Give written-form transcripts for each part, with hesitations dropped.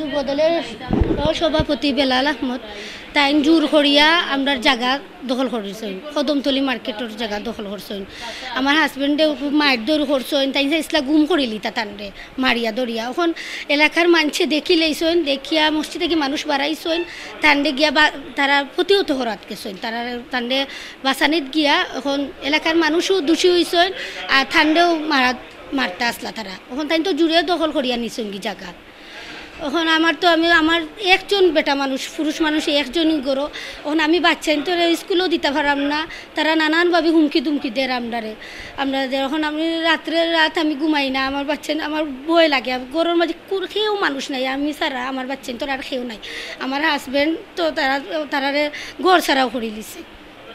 যুবদলের সভাপতি বেলাল আহমদ তাইন জোর করিয়া আমরা জায়গা দখল করছেন, কদমতলি মার্কেটের জায়গা দখল করছেন। আমার হাজবেন্ডে মায়ের দৌড় করছেন, তাই ইসলা গুম করিলি তা টানরে মারিয়া দরিয়া। এখন এলাকার মানুষে দেখি লইছেন, দেখিয়া মসজিদে কি মানুষ বাড়াইছেন, টান্ডে গিয়া বা তারা প্রতিহত হরাত গেছেন, তারা টান্ডে বাসানিত গিয়া এখন এলাকার মানুষও দোষী হয়েছেন আর ঠান্ডেও মারতে আসলা তারা। এখন তাই তো জুড়ে দখল করিয়া নিছেন কি জায়গা। এখন আমার একজন বেটা মানুষ, পুরুষ মানুষ একজনই গরো। এখন আমি বাচ্চা তো স্কুলেও দিতে পারাম না, তারা নানানভাবে হুমকি দুমকি দেয় আমরা এখন আমি রাত আমি ঘুমাই না, আমার বাচ্চা আমার ভয় লাগে। গরুর মাঝে খেয়েও মানুষ নাই, আমি ছাড়া আমার বাচ্চা তো আর খেয়েও নাই। আমার হাজব্যান্ড তো তারারে ঘর ছাড়াও করে দিছে।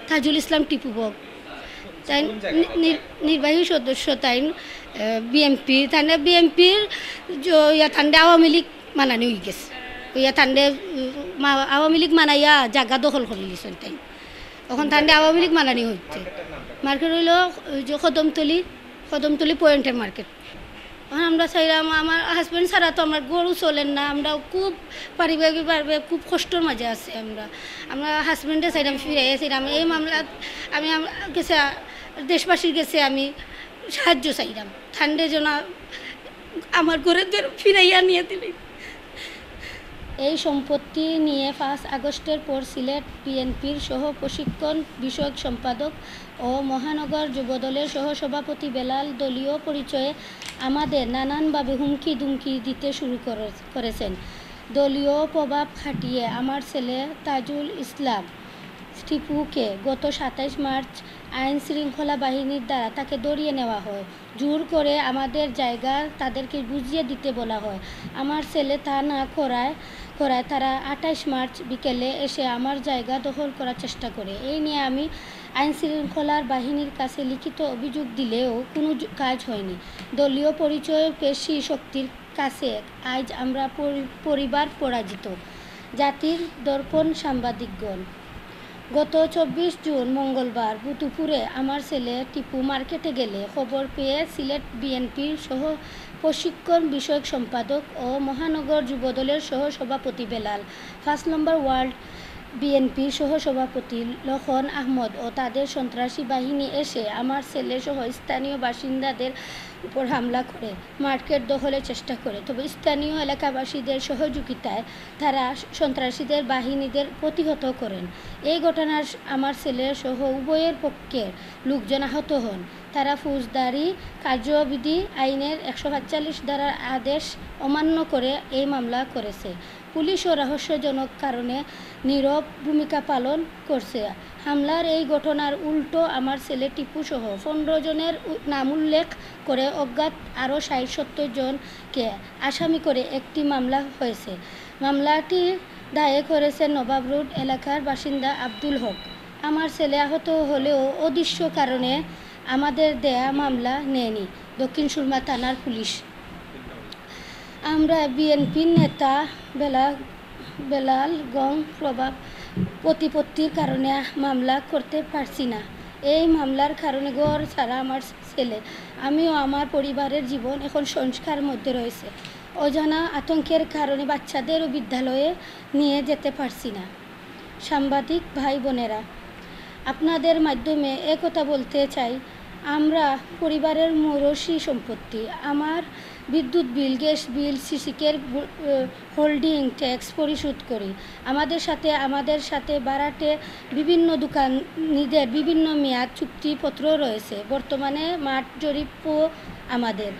তাজুল ইসলাম টিপু বক তাই নির্বাহী সদস্য, তাই বিএমপি, তাহলে বিএমপির তান্ডে আওয়ামী লীগ মানানি হয়ে গেছে। ইয়া তান্ডে আওয়ামী লীগ মানাইয়া জায়গা দখল করে দিয়েছেন তাই। এখন তান্ডে আওয়ামী লীগ মানানি হচ্ছে। মার্কেট হইল কদমতলি পয়েন্টের মার্কেট। আমরা চাইলাম, আমার হাজব্যান্ড ছাড়া তো আমার গরু চলেন না, আমরা খুব পারিবারিকভাবে খুব কষ্টর মাঝে আছি। আমরা হাজব্যান্ডে চাইলাম ফিরাইয়াছিলাম এই মামলাত। আমি গেছে দেশবাসীর গেছে আমি সাহায্য চাইলাম, ঠান্ডে যেন আমার ঘরেদের ফিরাইয়া নিয়ে দিলি। এই সম্পত্তি নিয়ে 5 আগস্টের পর সিলেট বিএনপির সহ প্রশিক্ষণ বিষয়ক সম্পাদক ও মহানগর যুবদলের সহসভাপতি বেলাল দলীয় পরিচয়ে আমাদের নানানভাবে হুমকি দুমকি দিতে শুরু করেছেন। দলীয় প্রভাব খাটিয়ে আমার ছেলে তাজুল ইসলাম টিপুকে গত 27 মার্চ আইন শৃঙ্খলা বাহিনীর দ্বারা তাকে ধরিয়ে নেওয়া হয়। জোর করে আমাদের জায়গা তাদেরকে বুঝিয়ে দিতে বলা হয়। আমার ছেলে তা না করায় তারা 28 মার্চ বিকেলে এসে আমার জায়গা দখল করার চেষ্টা করে। এই নিয়ে আমি আইন শৃঙ্খলার বাহিনীর কাছে লিখিত অভিযোগ দিলেও কোনো কাজ হয়নি। দলীয় পরিচয় পেশি শক্তির কাছে আজ আমরা পরিবার পরাজিত। জাতির দর্পণ সাংবাদিকগণ, গত 24 জুন মঙ্গলবার দুপুরে আমার ছেলে টিপু মার্কেটে গেলে খবর পেয়ে সিলেট বিএনপির সহ প্রশিক্ষণ বিষয়ক সম্পাদক ও মহানগর যুবদলের সহসভাপতি বেলাল, 5 নম্বর ওয়ার্ড বিএনপির সহসভাপতি লখন আহমদ ও তাদের সন্ত্রাসী বাহিনী এসে আমার ছেলে সহ স্থানীয় বাসিন্দাদের উপর হামলা করে মার্কেট দখলের চেষ্টা করে। তবে স্থানীয় এলাকাবাসীদের সহযোগিতায় তারা সন্ত্রাসীদের বাহিনীদের প্রতিহত করেন। এই ঘটনার আমার ছেলে সহ উভয়ের পক্ষের লোকজন আহত হন। তারা ফৌজদারি কার্যবিধি আইনের 145 ধারার আদেশ অমান্য করে এই মামলা করেছে। পুলিশও রহস্যজনক কারণে নীরব ভূমিকা পালন করছে। হামলার এই ঘটনার উল্টো আমার ছেলে টিপু সহ 15 জনের নাম উল্লেখ করে অজ্ঞাত আরও 60-70 জনকে আসামি করে একটি মামলা হয়েছে। মামলাটি দায়ের করেছেন নবাব রোড এলাকার বাসিন্দা আব্দুল হক। আমার ছেলে আহত হলেও অদৃশ্য কারণে আমাদের দেয়া মামলা নেয়নি দক্ষিণ সুরমা থানার পুলিশ। আমরা বিএনপির নেতা বেলাল গং প্রভাব প্রতিপত্তির কারণে মামলা করতে পারছি না। এই মামলার কারণে ঘর ছাড়া আমার ছেলে, আমিও আমার পরিবারের জীবন এখন সংস্কার মধ্যে রয়েছে। অজানা আতঙ্কের কারণে বাচ্চাদেরও বিদ্যালয়ে নিয়ে যেতে পারছি না। সাংবাদিক ভাই বোনেরা, আপনাদের মাধ্যমে একথা বলতে চাই, আমরা পরিবারের মৌরসী সম্পত্তি, আমার বিদ্যুৎ বিল, গ্যাস বিল, সিসিকের হোল্ডিং ট্যাক্স পরিশোধ করি। আমাদের সাথে ভাড়াটে বিভিন্ন দোকানিদের বিভিন্ন মেয়াদ চুক্তিপত্র রয়েছে। বর্তমানে মাঠ জরিপও আমাদের।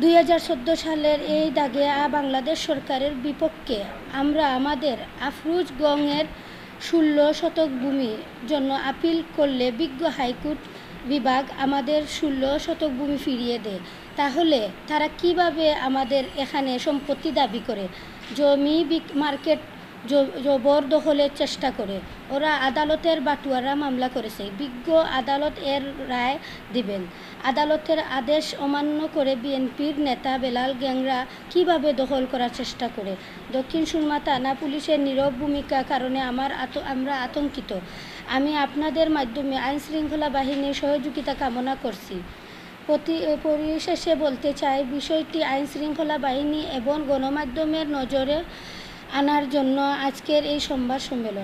2014 সালের এই দাগে বাংলাদেশ সরকারের বিপক্ষে আমরা আমাদের আফরোজ গংয়ের 16 শতক ভূমির জন্য আপিল করলে বিজ্ঞ হাইকোর্ট বিভাগ আমাদের 16 শতক ভূমি ফিরিয়ে দেয়। তাহলে তারা কিভাবে আমাদের এখানে সম্পত্তি দাবি করে জমি মার্কেট জবরদখলের চেষ্টা করে? ওরা আদালতের বাটুয়ারা মামলা করেছে, বিজ্ঞ আদালত এর রায় দিবেন। আদালতের আদেশ অমান্য করে বিএনপির নেতা বেলাল গ্যাংরা কিভাবে দখল করার চেষ্টা করে? দক্ষিণ সুরমা থানা পুলিশের নীরব ভূমিকার কারণে আমরা আতঙ্কিত। আমি আপনাদের মাধ্যমে আইন শৃঙ্খলা বাহিনীর সহযোগিতা কামনা করছি। পরিশেষে বলতে চাই, বিষয়টি আইনশৃঙ্খলা বাহিনী এবং গণমাধ্যমের নজরে আনার জন্য আজকের এই সংবাদ সম্মেলন।